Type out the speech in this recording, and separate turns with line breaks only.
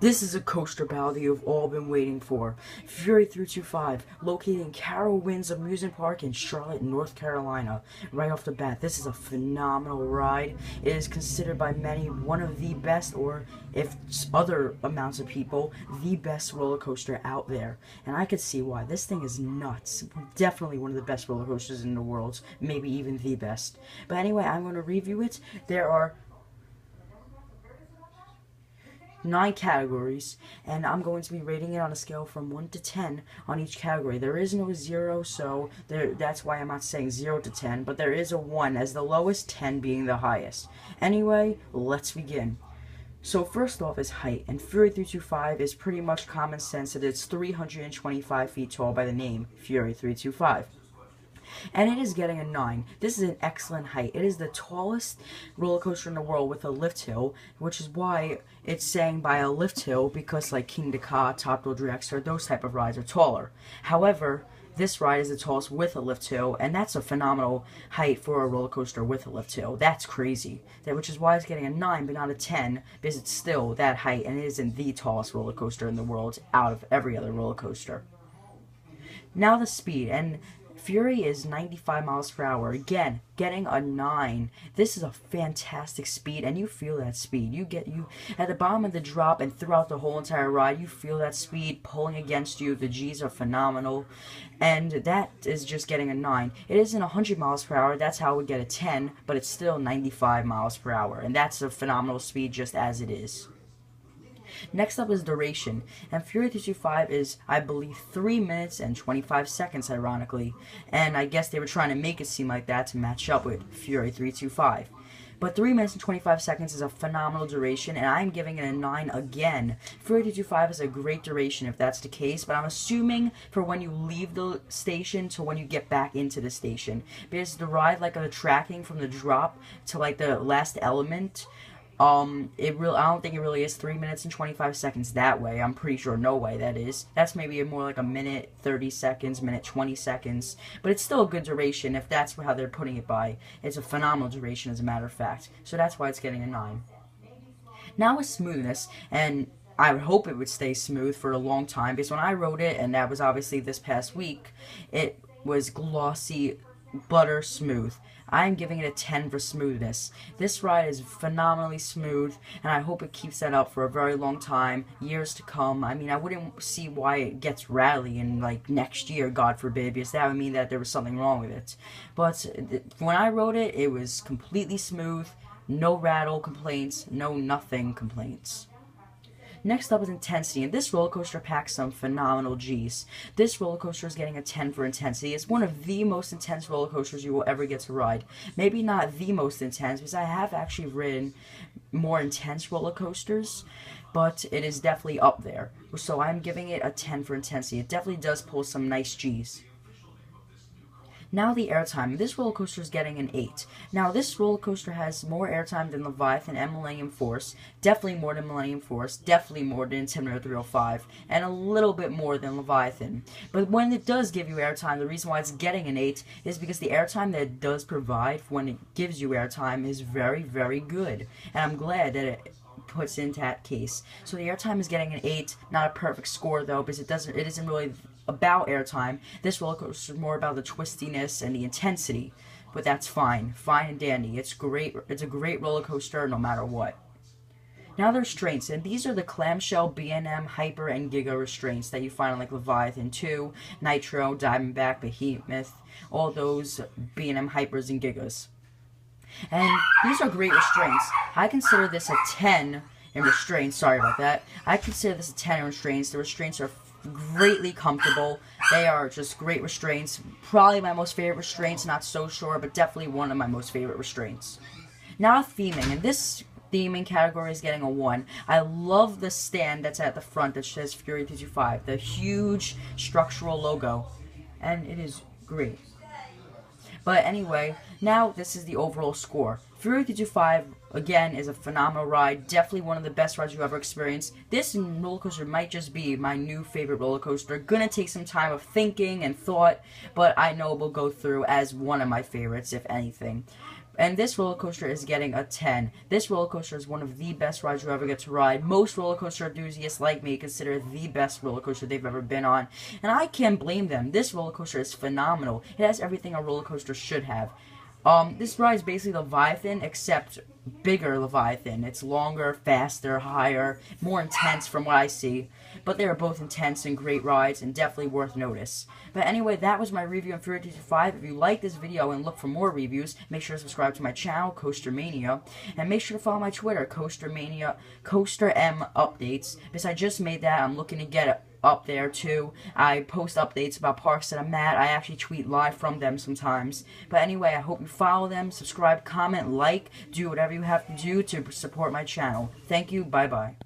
This is a coaster battle that you've all been waiting for. Fury 325, located in Carowinds Amusement Park in Charlotte, North Carolina. Right off the bat, this is a phenomenal ride. It is considered by many one of the best, or if other amounts of people, the best roller coaster out there. And I could see why. This thing is nuts. Definitely one of the best roller coasters in the world. Maybe even the best. But anyway, I'm going to review it. There are 9 categories, and I'm going to be rating it on a scale from 1 to 10 on each category. There is no 0, so that's why I'm not saying 0 to 10, but there is a 1 as the lowest, 10 being the highest. Anyway, let's begin. So first off is height, and Fury 325 is pretty much common sense that it's 325 feet tall by the name Fury 325. And it is getting a 9. This is an excellent height. It is the tallest roller coaster in the world with a lift hill, which is why it's saying by a lift hill, because like King Ka, Top Thrill Dragster, those type of rides are taller. However, this ride is the tallest with a lift hill, and that's a phenomenal height for a roller coaster with a lift hill. That's crazy. Which is why it's getting a 9 but not a 10, because it's still that height, and it isn't the tallest roller coaster in the world out of every other roller coaster. Now the speed, and Fury is 95 miles per hour. Again, getting a 9. This is a fantastic speed, and you feel that speed. You at the bottom of the drop and throughout the whole entire ride, you feel that speed pulling against you. The G's are phenomenal, and that is just getting a 9. It isn't 100 miles per hour. That's how we get a 10, but it's still 95 miles per hour, and that's a phenomenal speed just as it is. Next up is duration, and Fury 325 is, I believe, 3 minutes and 25 seconds, ironically, and I guess they were trying to make it seem like that to match up with Fury 325. But 3 minutes and 25 seconds is a phenomenal duration, and I'm giving it a 9 again. Fury 325 is a great duration if that's the case, but I'm assuming for when you leave the station to when you get back into the station. Because the ride, like the tracking from the drop to like the last element, I don't think it really is 3 minutes and 25 seconds that way. I'm pretty sure no way that is. That's maybe more like a minute 30 seconds, minute 20 seconds. But it's still a good duration if that's how they're putting it by. It's a phenomenal duration as a matter of fact. So that's why it's getting a 9. Now with smoothness, and I would hope it would stay smooth for a long time, because when I rode it, and that was obviously this past week, it was glossy, butter smooth. I'm giving it a 10 for smoothness. This ride is phenomenally smooth, and I hope it keeps that up for a very long time, years to come. I mean, I wouldn't see why it gets rattly in, like, next year, God forbid, because that would mean that there was something wrong with it. But when I rode it, it was completely smooth, no rattle complaints, no nothing complaints. Next up is intensity, and this roller coaster packs some phenomenal G's. This roller coaster is getting a 10 for intensity. It's one of the most intense roller coasters you will ever get to ride. Maybe not the most intense, because I have actually ridden more intense roller coasters, but it is definitely up there. So I'm giving it a 10 for intensity. It definitely does pull some nice G's. Now the airtime. This roller coaster is getting an 8. Now this roller coaster has more airtime than Leviathan and Millennium Force. Definitely more than Millennium Force. Definitely more than Intimidator 305. And a little bit more than Leviathan. But when it does give you airtime, the reason why it's getting an 8 is because the airtime that it does provide when it gives you airtime is very, very good. And I'm glad that it puts into that case. So the airtime is getting an 8. Not a perfect score though, because it isn't really about airtime. This roller coaster is more about the twistiness and the intensity, but that's fine and dandy. It's great. It's a great roller coaster no matter what. Now the restraints, and these are the clamshell, B&M, Hyper, and Giga restraints that you find on like Leviathan 2, Nitro, Diamondback, Behemoth, all those B&M Hypers and Gigas. And these are great restraints. I consider this a 10 in restraints. Sorry about that. I consider this a 10 in restraints. The restraints are greatly comfortable. They are just great restraints. Probably my most favorite restraints, not so sure, but definitely one of my most favorite restraints. Now theming, and this theming category is getting a 1. I love the stand that's at the front that says Fury 325, the huge structural logo, and it is great. But anyway, now this is the overall score. Fury 325, again, is a phenomenal ride. Definitely one of the best rides you ever experienced. This roller coaster might just be my new favorite roller coaster. Gonna take some time of thinking and thought, but I know it will go through as one of my favorites, if anything. And this roller coaster is getting a 10. This roller coaster is one of the best rides you'll ever get to ride. Most roller coaster enthusiasts like me consider it the best roller coaster they've ever been on. And I can't blame them. This roller coaster is phenomenal. It has everything a roller coaster should have. This ride is basically Leviathan, except bigger Leviathan. It's longer, faster, higher, more intense from what I see. But they are both intense and great rides, and definitely worth notice. But anyway, that was my review on Fury 5. If you like this video and look for more reviews, make sure to subscribe to my channel, Coaster Mania, and make sure to follow my Twitter, Coaster Mania, Coaster M Updates. Because I just made that, I'm looking to get it up there too. I post updates about parks that I'm at. I actually tweet live from them sometimes. But anyway, I hope you follow them, subscribe, comment, like, do whatever you have to do to support my channel. Thank you, bye bye.